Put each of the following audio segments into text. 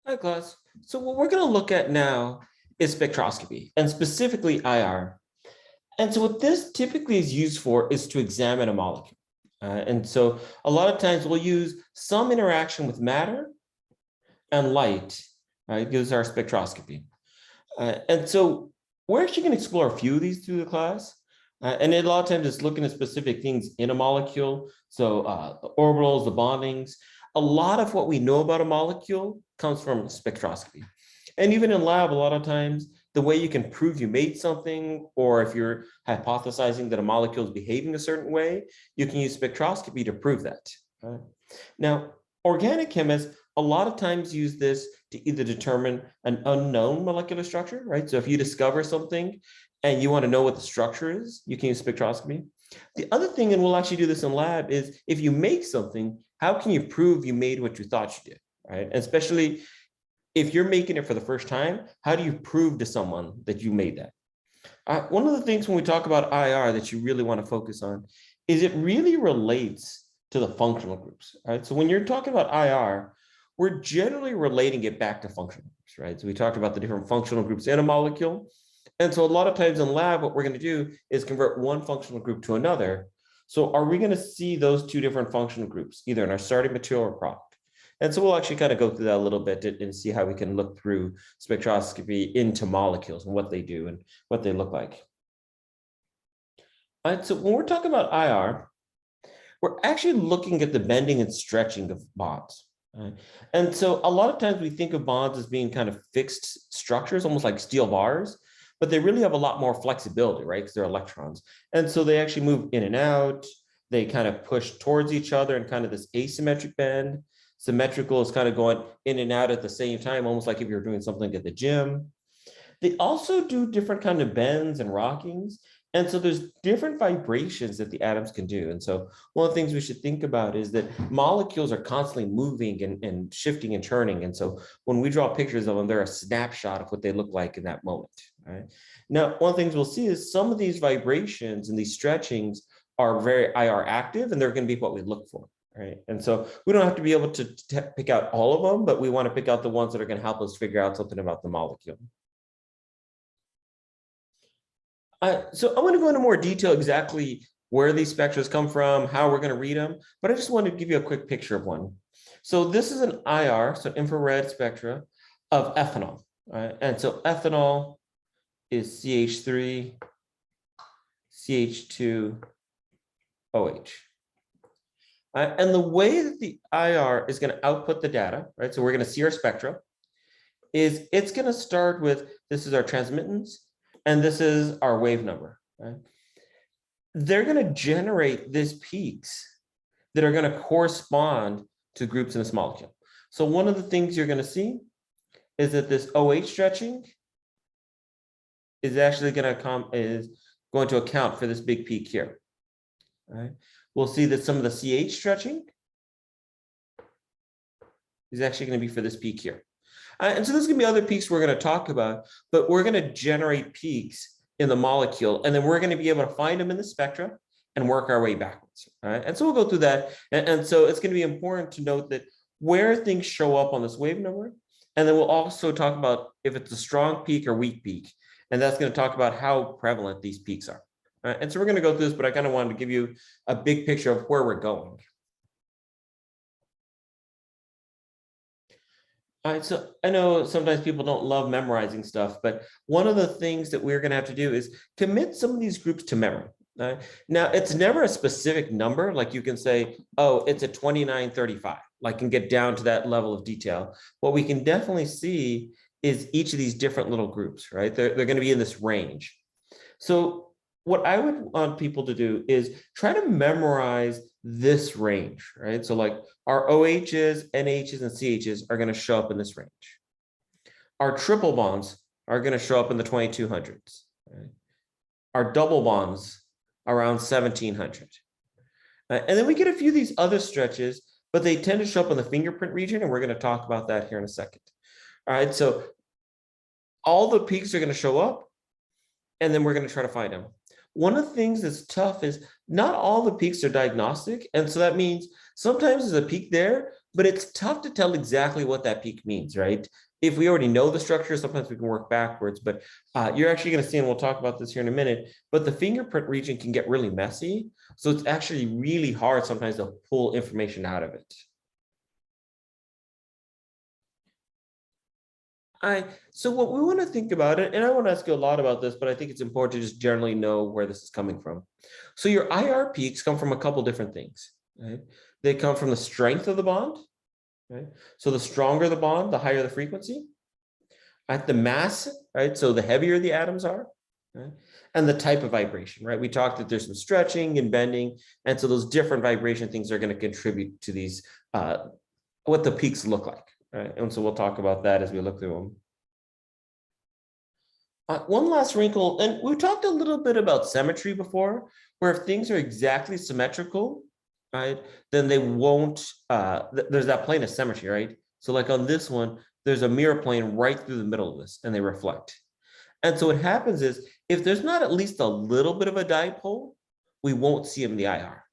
Hi, class. So what we're going to look at now is spectroscopy, and specifically IR. And so what this typically is used for is to examine a molecule. And so a lot of times we'll use some interaction with matter and light. It gives our spectroscopy. And so we're actually going to explore a few of these through the class. And a lot of times it's looking at specific things in a molecule. So the orbitals, the bondings, a lot of what we know about a molecule comes from spectroscopy. And even in lab, a lot of times, the way you can prove you made something, or if you're hypothesizing that a molecule is behaving a certain way, you can use spectroscopy to prove that. Right? Now, organic chemists a lot of times use this to either determine an unknown molecular structure, right? So if you discover something and you want to know what the structure is, you can use spectroscopy. The other thing, and we'll actually do this in lab, is if you make something, how can you prove you made what you thought you did, right? And especially if you're making it for the first time, how do you prove to someone that you made that? One of the things when we talk about IR that you really want to focus on is it really relates to the functional groups, right? So when you're talking about IR, we're generally relating it back to functional groups, right? So we talked about the different functional groups in a molecule. And so a lot of times in lab, what we're going to do is convert one functional group to another. So are we going to see those two different functional groups, either in our starting material or product? And so we'll actually kind of go through that a little bit and see how we can look through spectroscopy into molecules and what they do and what they look like. All right, so when we're talking about IR, we're actually looking at the bending and stretching of bonds. Right? And so a lot of times we think of bonds as being kind of fixed structures, almost like steel bars, but they really have a lot more flexibility, right? Because they're electrons. And so they actually move in and out. They kind of push towards each other in kind of this asymmetric bend. Symmetrical is kind of going in and out at the same time, almost like if you're doing something at the gym. They also do different kind of bends and rockings. And so there's different vibrations that the atoms can do. And so one of the things we should think about is that molecules are constantly moving and shifting and turning. And so when we draw pictures of them, they're a snapshot of what they look like in that moment. Right? Now, one of the things we'll see is some of these vibrations and these stretchings are very IR active, and they're going to be what we look for. Right. And so we don't have to be able to pick out all of them, but we want to pick out the ones that are going to help us figure out something about the molecule. So I'm going to go into more detail exactly where these spectra come from, how we're going to read them, but I just wanted to give you a quick picture of one. So this is an IR, so infrared spectra of ethanol. Right? And so ethanol is CH3, CH2, OH. And the way that the IR is going to output the data, right? So we're going to see our spectra, is it's going to start with, this is our transmittance, and this is our wave number, right? They're going to generate these peaks that are going to correspond to groups in this molecule. So one of the things you're going to see is that this OH stretching is actually going to account for this big peak here, right? We'll see that some of the CH stretching is actually going to be for this peak here. And so there's going to be other peaks we're going to talk about, but we're going to generate peaks in the molecule, and then we're going to be able to find them in the spectra and work our way backwards. Right? And so we'll go through that. And so it's going to be important to note that where things show up on this wave number, and then we'll also talk about if it's a strong peak or weak peak. And that's going to talk about how prevalent these peaks are. And so we're going to go through this, but I kind of wanted to give you a big picture of where we're going. All right, so I know sometimes people don't love memorizing stuff, but one of the things that we're going to have to do is commit some of these groups to memory. Now, it's never a specific number, like you can say, oh, it's a 2935, like and get down to that level of detail. What we can definitely see is each of these different little groups, right? They're going to be in this range. So what I would want people to do is try to memorize this range, right? So like our OHs, NHs, and CHs are going to show up in this range. Our triple bonds are going to show up in the 2200s. Right? Our double bonds around 1700. And then we get a few of these other stretches, but they tend to show up in the fingerprint region, and we're going to talk about that here in a second. All right, so all the peaks are going to show up, and then we're going to try to find them. one of the things that's tough is not all the peaks are diagnostic. And so that means sometimes there's a peak there, but it's tough to tell exactly what that peak means, right? If we already know the structure, sometimes we can work backwards, but you're actually going to see, and we'll talk about this here in a minute, but the fingerprint region can get really messy. So it's actually really hard sometimes to pull information out of it. So what we want to think about it, and I want to ask you a lot about this, but I think it's important to just generally know where this is coming from. So your IR peaks come from a couple different things, right? They come from the strength of the bond, right? So the stronger the bond, the higher the frequency. At the mass, right? So the heavier the atoms are, right? And the type of vibration, right? We talked that there's some stretching and bending, and so those different vibration things are going to contribute to these, what the peaks look like, right? And so we'll talk about that as we look through them. One last wrinkle, and we talked a little bit about symmetry before, where if things are exactly symmetrical, right, then they won't, there's that plane of symmetry, right? So like on this one, there's a mirror plane right through the middle of this, and they reflect. And so what happens is, if there's not at least a little bit of a dipole, we won't see them in the IR.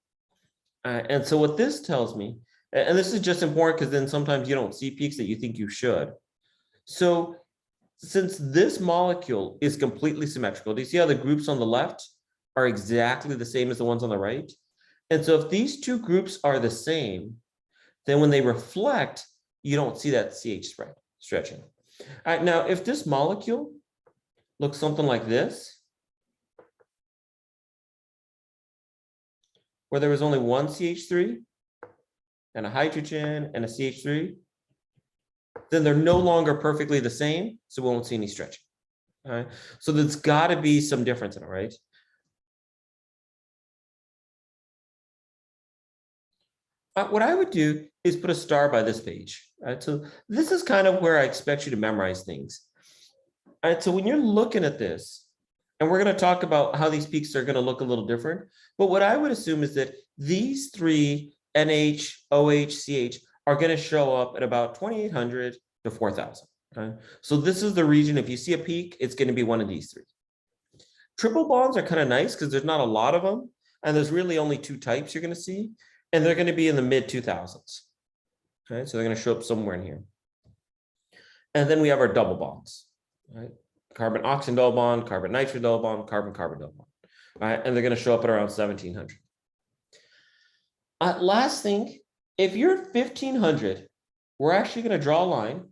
And so what this tells me, and this is just important because then sometimes you don't see peaks that you think you should. So since this molecule is completely symmetrical, do you see how the groups on the left are exactly the same as the ones on the right? And so if these two groups are the same, then when they reflect, you don't see that CH spread stretching. All right, now if this molecule looks something like this, where there was only one CH3 and a hydrogen and a CH3, then they're no longer perfectly the same, so we won't see any stretching. All right, so there's got to be some difference in it, right? What I would do is put a star by this page. Right, so this is kind of where I expect you to memorize things. All right, so when you're looking at this, and we're going to talk about how these peaks are going to look a little different, but what I would assume is that these three NH, OH, CH are going to show up at about 2,800 to 4,000. Okay? So this is the region. If you see a peak, it's going to be one of these three. Triple bonds are kind of nice because there's not a lot of them, and there's really only two types you're going to see, and they're going to be in the mid 2000s. Okay, so they're going to show up somewhere in here. And then we have our double bonds, right? Carbon oxygen double bond, carbon nitrogen double bond, carbon carbon double bond, right? And they're going to show up at around 1700. Last thing, if you're at 1500, we're actually going to draw a line.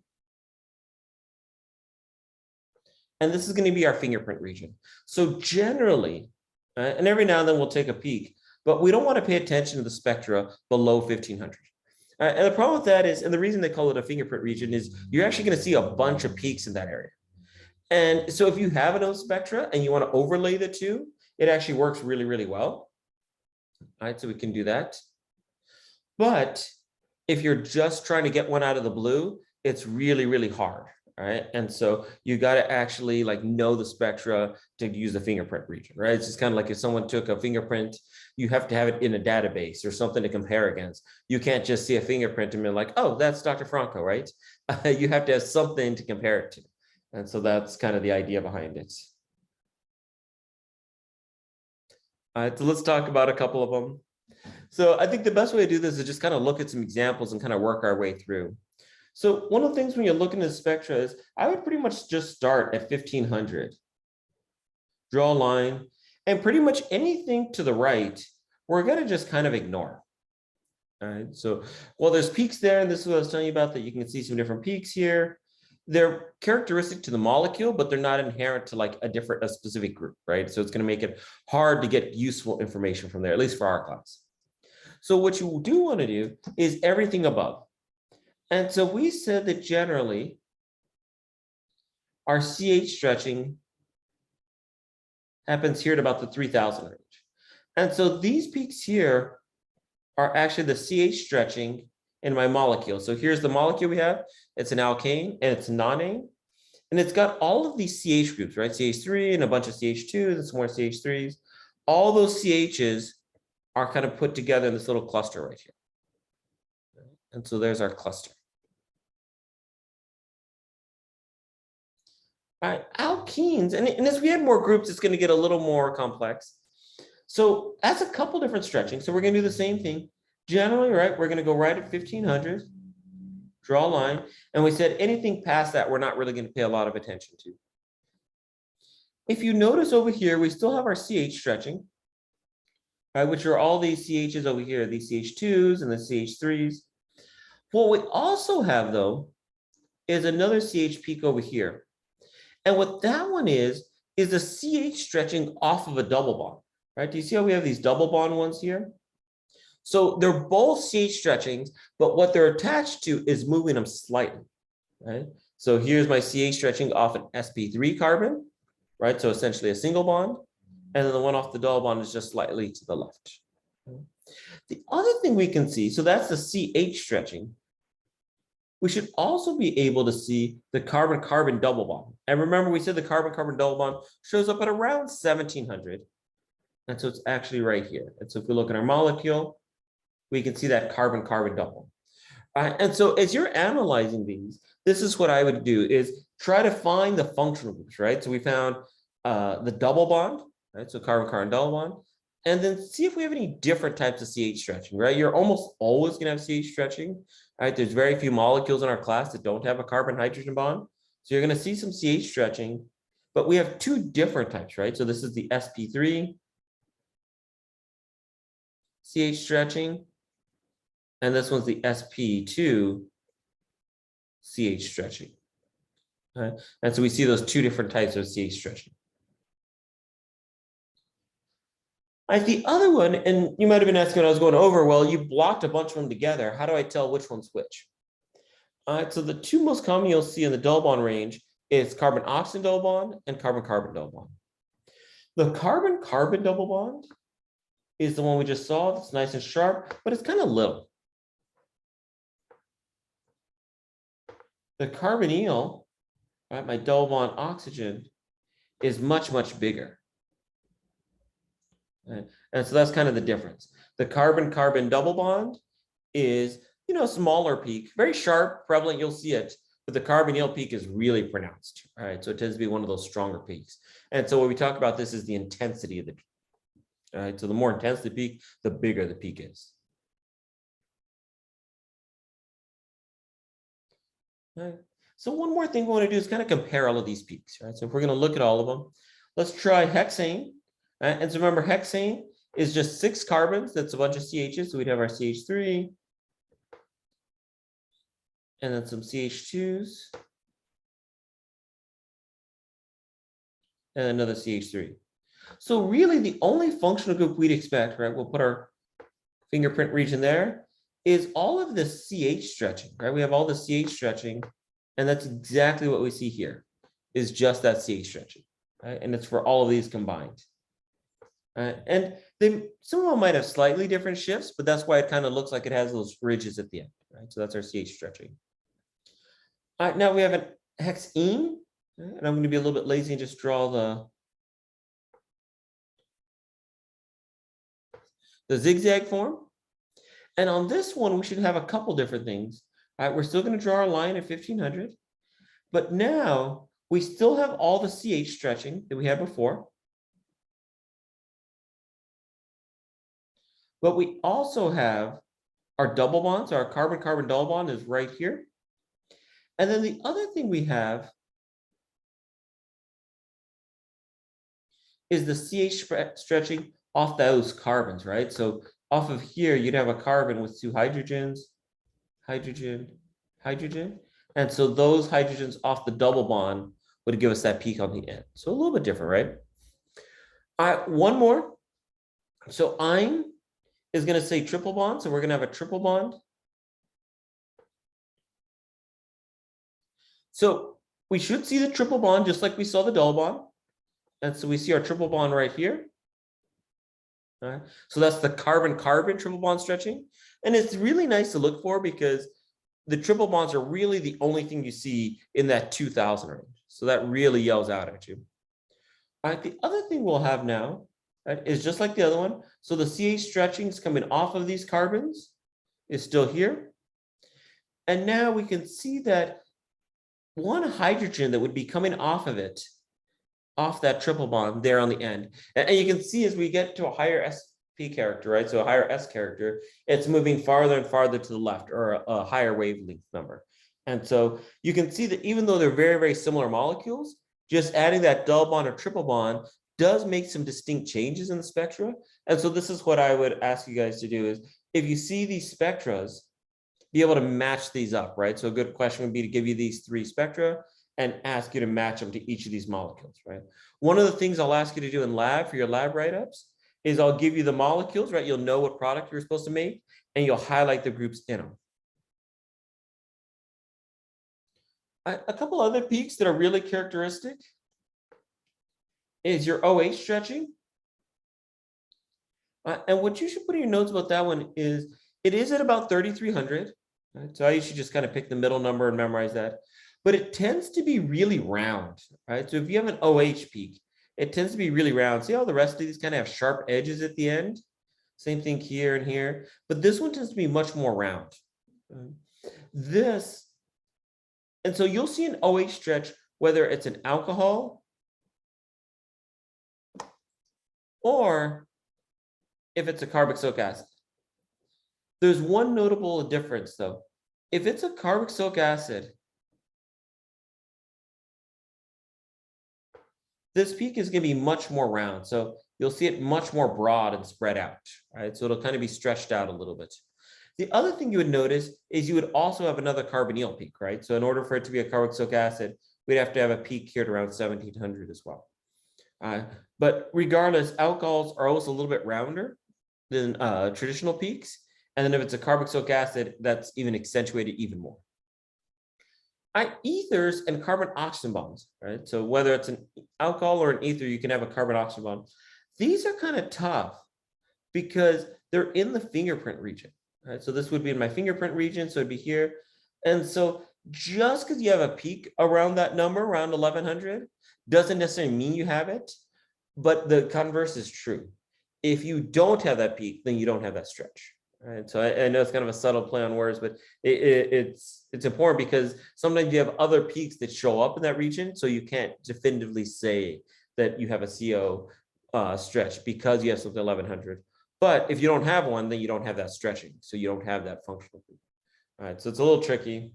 And this is going to be our fingerprint region. So generally, and every now and then we'll take a peek, but we don't want to pay attention to the spectra below 1500. And the problem with that is, and the reason they call it a fingerprint region is you're actually going to see a bunch of peaks in that area. And so if you have an O spectra and you want to overlay the two, it actually works really, really well. All right, so we can do that. But if you're just trying to get one out of the blue, it's really, really hard. All right. And so you got to actually like know the spectra to use the fingerprint region, right? It's just kind of like if someone took a fingerprint, you have to have it in a database or something to compare against. You can't just see a fingerprint and be like, oh, that's Dr. Franco, right? You have to have something to compare it to. And so that's kind of the idea behind it. All right, so let's talk about a couple of them. So I think the best way to do this is just kind of look at some examples and kind of work our way through. So one of the things when you're looking at spectra is I would pretty much just start at 1500, draw a line, and pretty much anything to the right, we're going to just kind of ignore. All right, so well, there's peaks there, and this is what I was telling you about, that you can see some different peaks here. They're characteristic to the molecule, but they're not inherent to like a specific group, right? So it's going to make it hard to get useful information from there, at least for our class. So what you do want to do is everything above. And so we said that generally our CH stretching happens here at about the 3000 range. And so these peaks here are actually the CH stretching in my molecule. So here's the molecule we have. It's an alkane and it's nonane. And it's got all of these CH groups, right? CH3 and a bunch of CH2s and some more CH3s. All those CHs are kind of put together in this little cluster right here. And so there's our cluster. All right, alkenes, and as we add more groups, it's going to get a little more complex. So that's a couple different stretching. So we're going to do the same thing. Generally, right, we're going to go right at 1500, draw a line. And we said anything past that, we're not really going to pay a lot of attention to. If you notice over here, we still have our CH stretching, right, which are all these CHs over here, these CH2s and the CH3s. What we also have, though, is another CH peak over here. And what that one is the CH stretching off of a double bond, right? Do you see how we have these double bond ones here? So they're both CH stretchings, but what they're attached to is moving them slightly, right? So here's my CH stretching off an sp3 carbon, right? So essentially a single bond. And then the one off the double bond is just slightly to the left. The other thing we can see, so that's the CH stretching. We should also be able to see the carbon-carbon double bond. And remember, we said the carbon-carbon double bond shows up at around 1700. And so it's actually right here. And so if we look at our molecule, we can see that carbon-carbon double. And so as you're analyzing these, this is what I would do is try to find the functional groups, right? So we found the double bond, right? So carbon-carbon double bond. And then see if we have any different types of CH stretching, right? You're almost always going to have CH stretching, right? There's very few molecules in our class that don't have a carbon-hydrogen bond. So you're going to see some CH stretching, but we have two different types, right? So this is the sp3 CH stretching, and this one's the sp2 CH stretching, right? And so we see those two different types of CH stretching. The other one, and you might have been asking when I was going over, well, you blocked a bunch of them together. How do I tell which one's which? So the two most common you'll see in the double bond range is carbon-oxygen double bond and carbon-carbon double bond. The carbon-carbon double bond is the one we just saw. It's nice and sharp, but it's kind of little. The carbonyl, right, my double bond oxygen, is much, much bigger. Right? And so that's kind of the difference. The carbon-carbon double bond is, smaller peak, very sharp, prevalent, you'll see it, but the carbonyl peak is really pronounced. All right, so it tends to be one of those stronger peaks. And so when we talk about this is the intensity of the peak. All right, so the more intense the peak, the bigger the peak is. All right. So one more thing we want to do is kind of compare all of these peaks. Right? So if we're going to look at all of them, let's try hexane. And so remember, hexane is just 6 carbons. That's a bunch of CHs. So we'd have our CH3, and then some CH2s, and another CH3. So really the only functional group we'd expect, right, we'll put our fingerprint region there, is all of the CH stretching, right? We have all the CH stretching, and that's exactly what we see here, is just that CH stretching, right? And it's for all of these combined. And some of them might have slightly different shifts, but that's why it kind of looks like it has those ridges at the end, right? So that's our CH stretching. All right, now we have an hexene, and I'm going to be a little bit lazy and just draw the zigzag form. And on this one, we should have a couple different things. All right, we're still going to draw our line at 1500, but now we still have all the CH stretching that we had before. But we also have our double bonds. Our carbon-carbon double bond is right here. And then the other thing we have is the CH stretching off those carbons, right? So off of here, you'd have a carbon with 2 hydrogens, hydrogen, hydrogen. And so those hydrogens off the double bond would give us that peak on the end. So a little bit different, right? All right, one more. So I'm is going to say triple bond. So we're going to have a triple bond. So we should see the triple bond just like we saw the double bond. And so we see our triple bond right here. All right. So that's the carbon-carbon triple bond stretching. And it's really nice to look for because the triple bonds are really the only thing you see in that 2000 range. So that really yells out at you. All right. The other thing we'll have now, right, is just like the other one. So the CH stretchings coming off of these carbons is still here. And now we can see that one hydrogen that would be coming off of it off that triple bond there on the end. And you can see as we get to a higher sp character, right? So a higher s character, it's moving farther and farther to the left, or a higher wavelength number. And so you can see that even though they're very, very similar molecules, just adding that double bond or triple bond does make some distinct changes in the spectra. And so this is what I would ask you guys to do is, if you see these spectras, be able to match these up, right? So a good question would be to give you these 3 spectra and ask you to match them to each of these molecules, right? One of the things I'll ask you to do in lab for your lab write-ups is I'll give you the molecules, right? You'll know what product you're supposed to make, and you'll highlight the groups in them. A couple other peaks that are really characteristic is your OH stretching. And what you should put in your notes about that one is it is at about 3,300. Right? So I usually just kind of pick the middle number and memorize that. But it tends to be really round, right? So if you have an OH peak, it tends to be really round. See how the rest of these kind of have sharp edges at the end? Same thing here and here. But this one tends to be much more round. This, and so you'll see an OH stretch, whether it's an alcohol or if it's a carboxylic acid. There's one notable difference though. If it's a carboxylic acid, this peak is going to be much more round. So you'll see it much more broad and spread out, right? So it'll kind of be stretched out a little bit. The other thing you would notice is you would also have another carbonyl peak, right? So in order for it to be a carboxylic acid, we'd have to have a peak here at around 1700 as well. But regardless, alcohols are also a little bit rounder than traditional peaks. And then if it's a carboxylic acid, that's even accentuated even more. Ethers and carbon-oxygen bonds, right? So whether it's an alcohol or an ether, you can have a carbon-oxygen bond. These are kind of tough because they're in the fingerprint region, right? So this would be in my fingerprint region, so it'd be here. And so just because you have a peak around that number, around 1100, doesn't necessarily mean you have it, but the converse is true. If you don't have that peak, then you don't have that stretch. Right. So I know it's kind of a subtle play on words, but it's important because sometimes you have other peaks that show up in that region. So you can't definitively say that you have a CO stretch because you have something 1100. But if you don't have one, then you don't have that stretching. So you don't have that functional peak. All right. So it's a little tricky.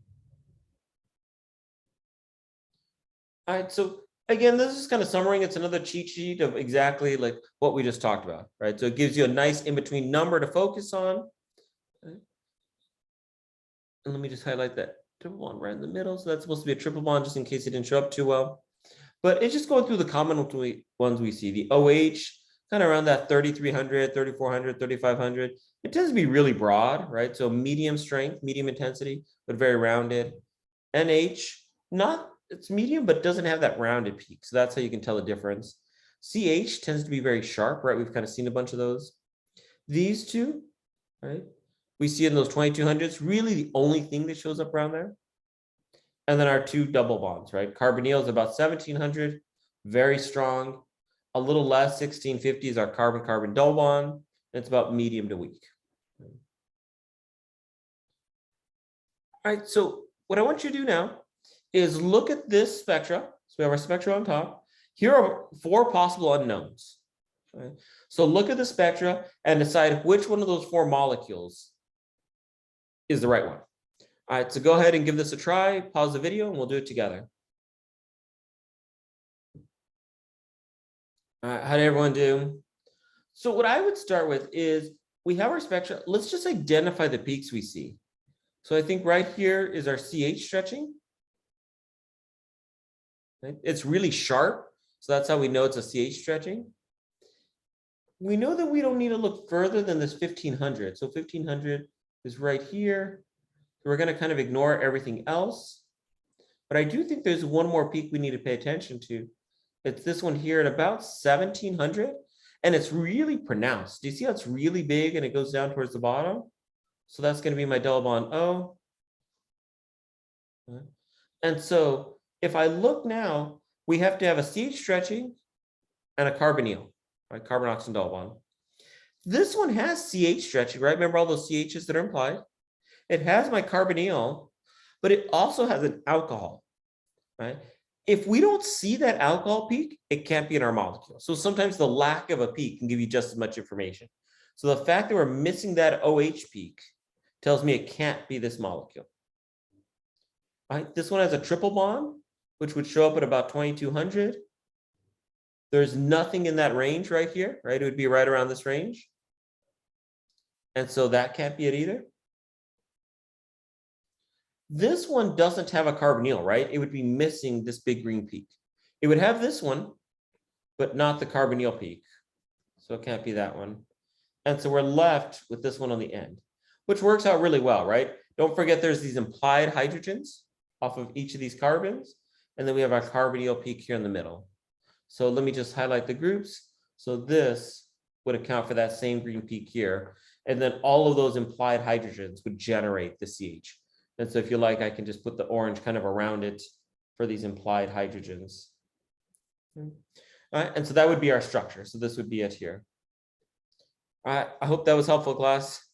All right. So again, this is kind of summarizing. It's another cheat sheet of exactly like what we just talked about, right? So it gives you a nice in-between number to focus on. And let me just highlight that triple bond right in the middle. So that's supposed to be a triple bond just in case it didn't show up too well. But it's just going through the common ones we see. The OH, kind of around that 3,300, 3,400, 3,500. It tends to be really broad, right? So medium strength, medium intensity, but very rounded. NH, it's medium, but doesn't have that rounded peak. So that's how you can tell the difference. CH tends to be very sharp, right? We've kind of seen a bunch of those. These two, right? We see in those 2200s, really the only thing that shows up around there. And then our 2 double bonds, right? Carbonyl is about 1700, very strong. A little less, 1650 is our carbon-carbon double bond. And it's about medium to weak. All right, so what I want you to do now is look at this spectra. So we have our spectra on top. Here are 4 possible unknowns. Right? So look at the spectra and decide which one of those 4 molecules is the right one. All right, so go ahead and give this a try, pause the video, and we'll do it together. All right, how did everyone do? So what I would start with is we have our spectra. Let's just identify the peaks we see. So I think right here is our CH stretching. Right? It's really sharp, so that's how we know it's a CH stretching. We know that we don't need to look further than this 1500. So 1500 is right here. We're going to kind of ignore everything else. But I do think there's one more peak we need to pay attention to. It's this one here at about 1700. And it's really pronounced. Do you see how it's really big and it goes down towards the bottom? So that's going to be my double bond O. And so if I look now, we have to have a CH stretching and a carbonyl, right? Carbon-oxygen double bond. This one has CH stretching, right? Remember all those CHs that are implied? It has my carbonyl, but it also has an alcohol, right? If we don't see that alcohol peak, it can't be in our molecule. So sometimes the lack of a peak can give you just as much information. So the fact that we're missing that OH peak tells me it can't be this molecule. All right, this one has a triple bond, which would show up at about 2200. There's nothing in that range right here, right? It would be right around this range. And so that can't be it either. This one doesn't have a carbonyl, right? It would be missing this big green peak. It would have this one, but not the carbonyl peak. So it can't be that one. And so we're left with this one on the end, which works out really well, right? Don't forget there's these implied hydrogens off of each of these carbons. And then we have our carbonyl peak here in the middle. So let me just highlight the groups. So this would account for that same green peak here. And then all of those implied hydrogens would generate the CH. And so if you like, I can just put the orange kind of around it for these implied hydrogens. All right, and so that would be our structure. So this would be it here. All right, I hope that was helpful, class.